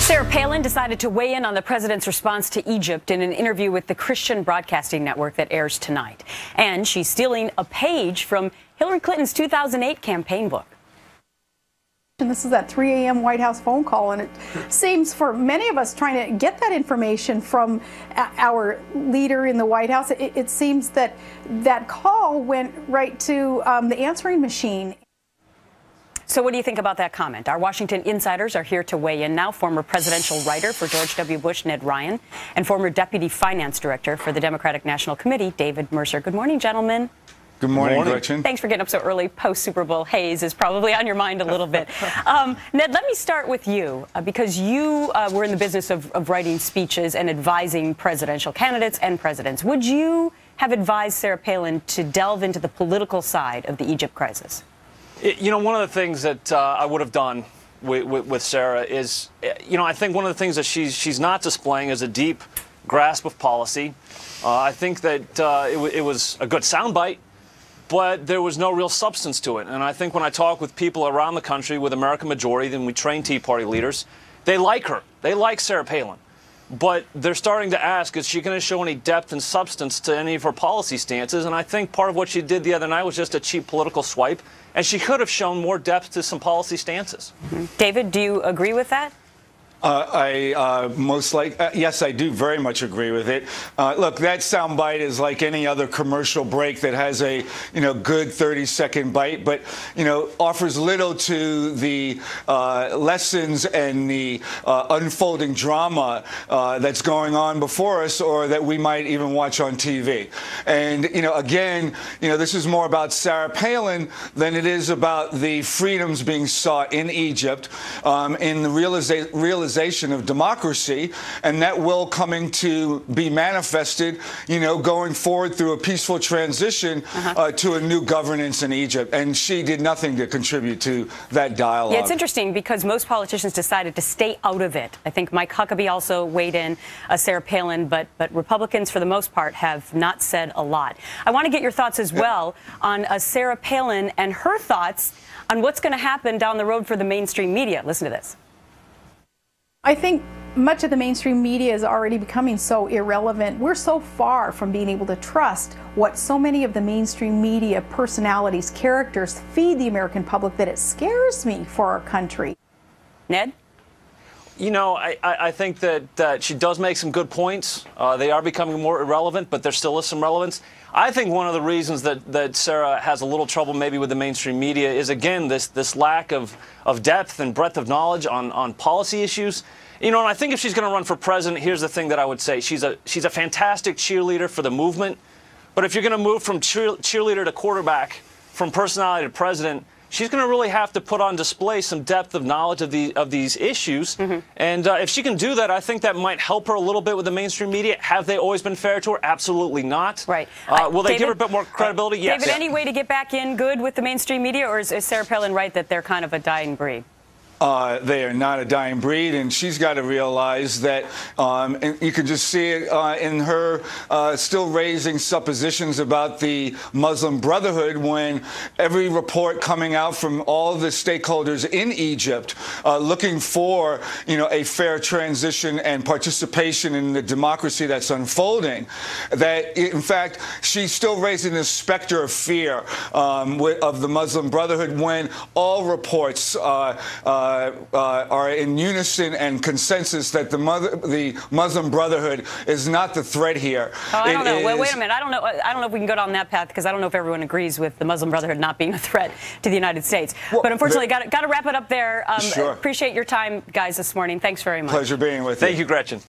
Sarah Palin decided to weigh in on the president's response to Egypt in an interview with the Christian Broadcasting Network that airs tonight. And she's stealing a page from Hillary Clinton's 2008 campaign book. And this is that 3 a.m. White House phone call, and it seems for many of us trying to get that information from our leader in the White House, it seems that that call went right to the answering machine. So what do you think about that comment? Our Washington insiders are here to weigh in now. Former presidential writer for George W. Bush, Ned Ryun, and former deputy finance director for the Democratic National Committee, David Mercer. Good morning, gentlemen. Good morning, Gretchen. Thanks for getting up so early. Post-Super Bowl haze is probably on your mind a little bit. Ned, let me start with you, because you were in the business of writing speeches and advising presidential candidates and presidents. Would you have advised Sarah Palin to delve into the political side of the Egypt crisis? You know, one of the things that I would have done with Sarah is, you know, I think one of the things that she's not displaying is a deep grasp of policy. I think that it was a good soundbite, but there was no real substance to it. And I think when I talk with people around the country, with American Majority, then we train Tea Party leaders, they like her. They like Sarah Palin. But they're starting to ask, is she going to show any depth and substance to any of her policy stances? And I think part of what she did the other night was just a cheap political swipe, and she could have shown more depth to some policy stances. David, do you agree with that? Yes, I do very much agree with it. Look, that soundbite is like any other commercial break that has a, good 30-second bite, but, offers little to the lessons and the unfolding drama that's going on before us, or that we might even watch on TV. And, again, this is more about Sarah Palin than it is about the freedoms being sought in Egypt, in the realization of democracy, and that will coming to be manifested, going forward through a peaceful transition to a new governance in Egypt. And she did nothing to contribute to that dialogue. Yeah, it's interesting because most politicians decided to stay out of it. I think Mike Huckabee also weighed in, Sarah Palin, but Republicans, for the most part, have not said a lot. I want to get your thoughts as well on Sarah Palin and her thoughts on what's going to happen down the road for the mainstream media. Listen to this. I think much of the mainstream media is already becoming so irrelevant. We're so far from being able to trust what so many of the mainstream media personalities, characters feed the American public that it scares me for our country. Ned? I think that she does make some good points. They are becoming more irrelevant, but there still is some relevance. I think one of the reasons that Sarah has a little trouble maybe with the mainstream media is, again, this lack of depth and breadth of knowledge on policy issues. And I think if she's going to run for president, here's the thing that I would say. She's a fantastic cheerleader for the movement. But if you're going to move from cheerleader to quarterback, from personality to president, she's going to really have to put on display some depth of knowledge of these issues. And if she can do that, I think that might help her a little bit with the mainstream media. Have they always been fair to her? Absolutely not. Right. Will they give her a bit more credibility? Yes. David, any way to get back in good with the mainstream media, or is Sarah Palin right that they're kind of a dying breed? They are not a dying breed, and she's got to realize that, and you can just see it in her still raising suppositions about the Muslim Brotherhood, when every report coming out from all the stakeholders in Egypt looking for, a fair transition and participation in the democracy that's unfolding, that, in fact, she's still raising the specter of fear of the Muslim Brotherhood, when all reports are in unison and consensus that the Muslim Brotherhood is not the threat here. Oh, I don't know. Wait a minute. I don't know if we can go down that path, because I don't know if everyone agrees with the Muslim Brotherhood not being a threat to the United States. Well, but unfortunately, got to wrap it up there. Sure. Appreciate your time, guys, this morning. Thanks very much. Pleasure being with you. Thank you, Gretchen.